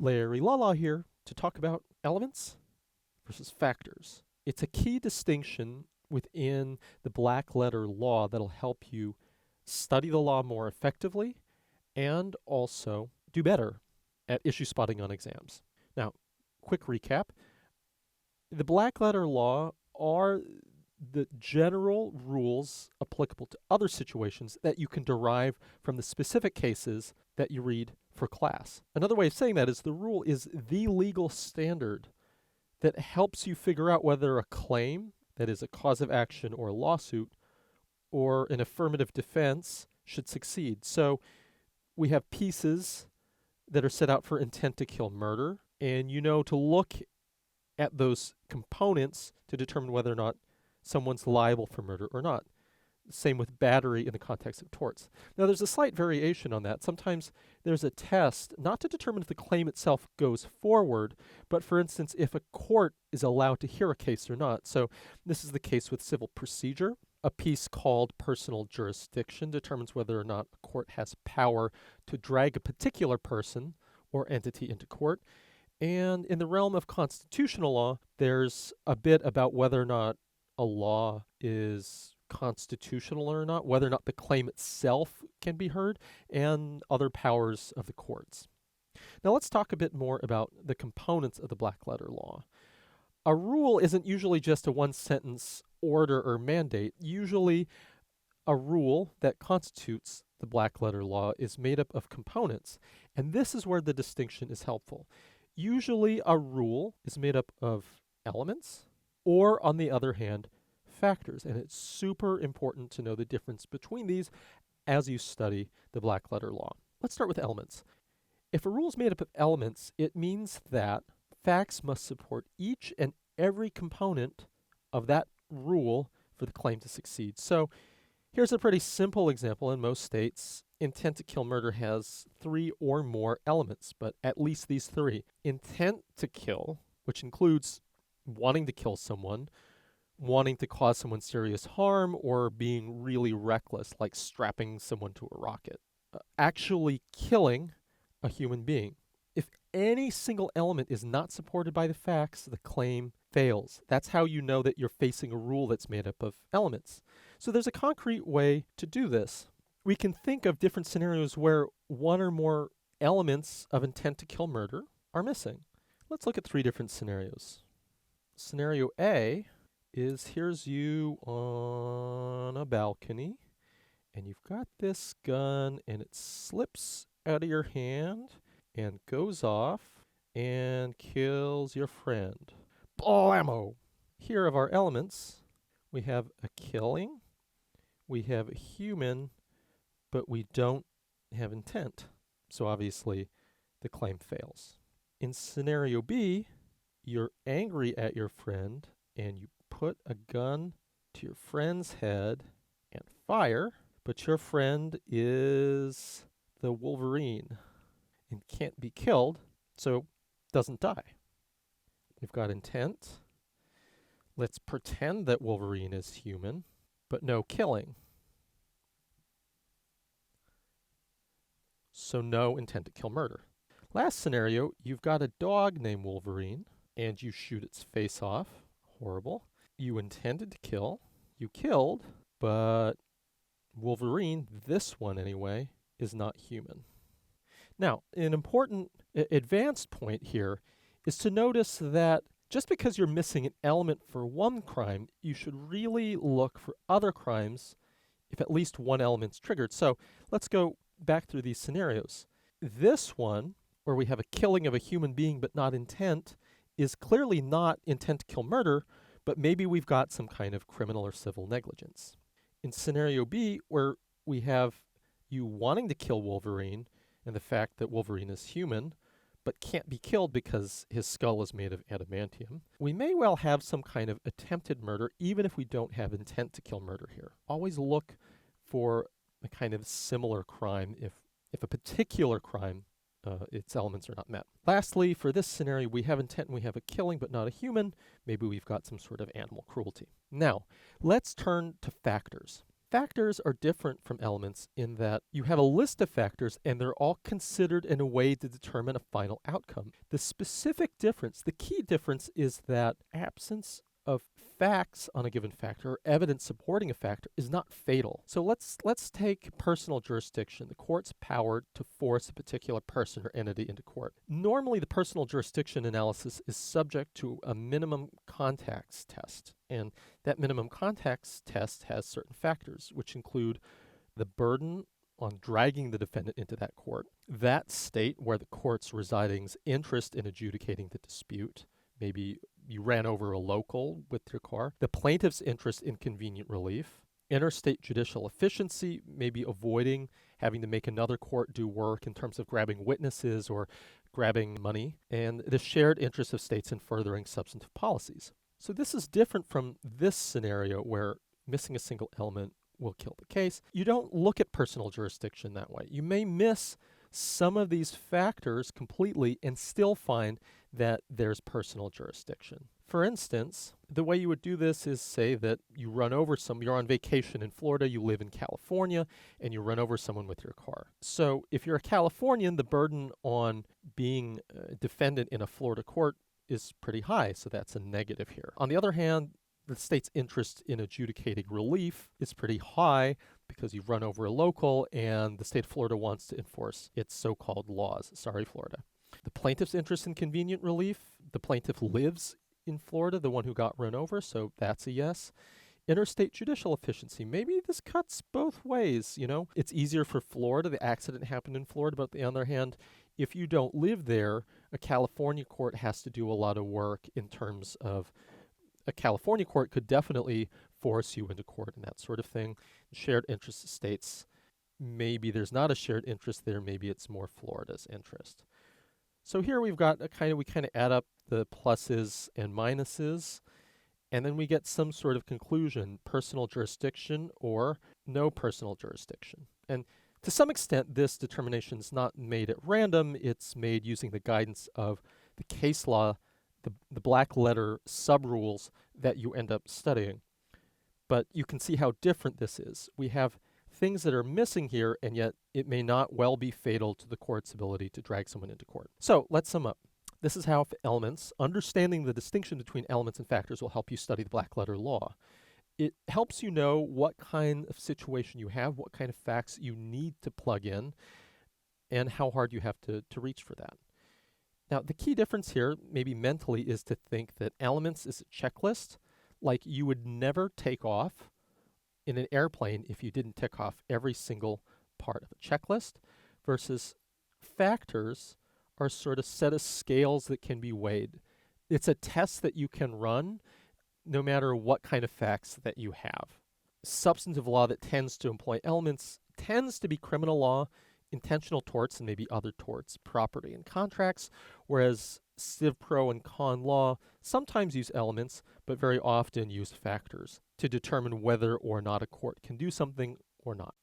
Larry Lala here to talk about elements versus factors. It's a key distinction within the black letter law that'll help you study the law more effectively and also do better at issue spotting on exams. Now, quick recap. The black letter law are the general rules applicable to other situations that you can derive from the specific cases that you read for class. Another way of saying that is the rule is the legal standard that helps you figure out whether a claim, that is a cause of action or a lawsuit, or an affirmative defense should succeed. So we have pieces that are set out for intent to kill murder, and you know to look at those components to determine whether or not someone's liable for murder or not. Same with battery in the context of torts. Now, there's a slight variation on that. Sometimes there's a test, not to determine if the claim itself goes forward, but for instance, if a court is allowed to hear a case or not. So this is the case with civil procedure. A piece called personal jurisdiction determines whether or not a court has power to drag a particular person or entity into court. And in the realm of constitutional law, there's a bit about whether or not a law is constitutional or not, whether or not the claim itself can be heard, and other powers of the courts. Now let's talk a bit more about the components of the black letter law. A rule isn't usually just a one-sentence order or mandate. Usually a rule that constitutes the black letter law is made up of components, and this is where the distinction is helpful. Usually a rule is made up of elements, or on the other hand, factors, and it's super important to know the difference between these as you study the black letter law. Let's start with elements. If a rule is made up of elements, it means that facts must support each and every component of that rule for the claim to succeed. So here's a pretty simple example. In most states, intent to kill murder has 3 or more elements, but at least these 3. Intent to kill, which includes wanting to kill someone, wanting to cause someone serious harm, or being really reckless, like strapping someone to a rocket. Actually killing a human being. If any single element is not supported by the facts, the claim fails. That's how you know that you're facing a rule that's made up of elements. So there's a concrete way to do this. We can think of different scenarios where one or more elements of intent to kill murder are missing. Let's look at 3 different scenarios. Scenario A is here's you on a balcony, and you've got this gun, and it slips out of your hand and goes off and kills your friend. Blammo! Here of our elements, we have a killing, we have a human, but we don't have intent. So obviously, the claim fails. In scenario B, you're angry at your friend, and you put a gun to your friend's head and fire, but your friend is the Wolverine and can't be killed, so doesn't die. We've got intent. Let's pretend that Wolverine is human, but no killing. So no intent to kill murder. Last scenario, you've got a dog named Wolverine, and you shoot its face off. Horrible. You intended to kill. You killed, but Wolverine, this one anyway, is not human. Now, an important advanced point here is to notice that just because you're missing an element for one crime, you should really look for other crimes if at least one element's triggered. So let's go back through these scenarios. This one, where we have a killing of a human being but not intent, is clearly not intent to kill murder, but maybe we've got some kind of criminal or civil negligence. In scenario B, where we have you wanting to kill Wolverine and the fact that Wolverine is human, but can't be killed because his skull is made of adamantium, we may well have some kind of attempted murder, even if we don't have intent to kill murder here. Always look for a kind of similar crime if a particular crime, its elements are not met. Lastly, for this scenario, we have intent and we have a killing, but not a human. Maybe we've got some sort of animal cruelty. Now, let's turn to factors. Factors are different from elements in that you have a list of factors and they're all considered in a way to determine a final outcome. The specific difference, the key difference, is that absence of facts on a given factor or evidence supporting a factor is not fatal. So let's take personal jurisdiction, the court's power to force a particular person or entity into court. Normally, the personal jurisdiction analysis is subject to a minimum contacts test, and that minimum contacts test has certain factors, which include the burden on dragging the defendant into that court, that state where the court's residing's interest in adjudicating the dispute, maybe you ran over a local with your car, the plaintiff's interest in convenient relief, interstate judicial efficiency, maybe avoiding having to make another court do work in terms of grabbing witnesses or grabbing money, and the shared interest of states in furthering substantive policies. So this is different from this scenario where missing a single element will kill the case. You don't look at personal jurisdiction that way. You may miss some of these factors completely and still find that there's personal jurisdiction. For instance, the way you would do this is say that you run over you're on vacation in Florida, you live in California, and you run over someone with your car. So if you're a Californian, the burden on being a defendant in a Florida court is pretty high, so that's a negative here. On the other hand, the state's interest in adjudicating relief is pretty high because you've run over a local and the state of Florida wants to enforce its so-called laws. Sorry, Florida. The plaintiff's interest in convenient relief, the plaintiff lives in Florida, the one who got run over, so that's a yes. Interstate judicial efficiency, maybe this cuts both ways, you know. It's easier for Florida, the accident happened in Florida, but on the other hand, if you don't live there, a California court has to do a lot of work in terms of a California court could definitely force you into court and that sort of thing. Shared interest states, maybe there's not a shared interest there, maybe it's more Florida's interest. So here we've got we kind of add up the pluses and minuses, and then we get some sort of conclusion, personal jurisdiction or no personal jurisdiction. And to some extent, this determination is not made at random, it's made using the guidance of the case law, the black letter sub-rules that you end up studying. But you can see how different this is. We have things that are missing here, and yet it may not well be fatal to the court's ability to drag someone into court. So let's sum up. This is how elements, understanding the distinction between elements and factors, will help you study the black letter law. It helps you know what kind of situation you have, what kind of facts you need to plug in, and how hard you have to reach for that. Now, the key difference here, maybe mentally, is to think that elements is a checklist, like you would never take off in an airplane if you didn't tick off every single part of a checklist, versus factors are sort of set of scales that can be weighed. It's a test that you can run no matter what kind of facts that you have. Substantive law that tends to employ elements tends to be criminal law, intentional torts, and maybe other torts, property and contracts, whereas civ pro and con law sometimes use elements, but very often use factors to determine whether or not a court can do something or not.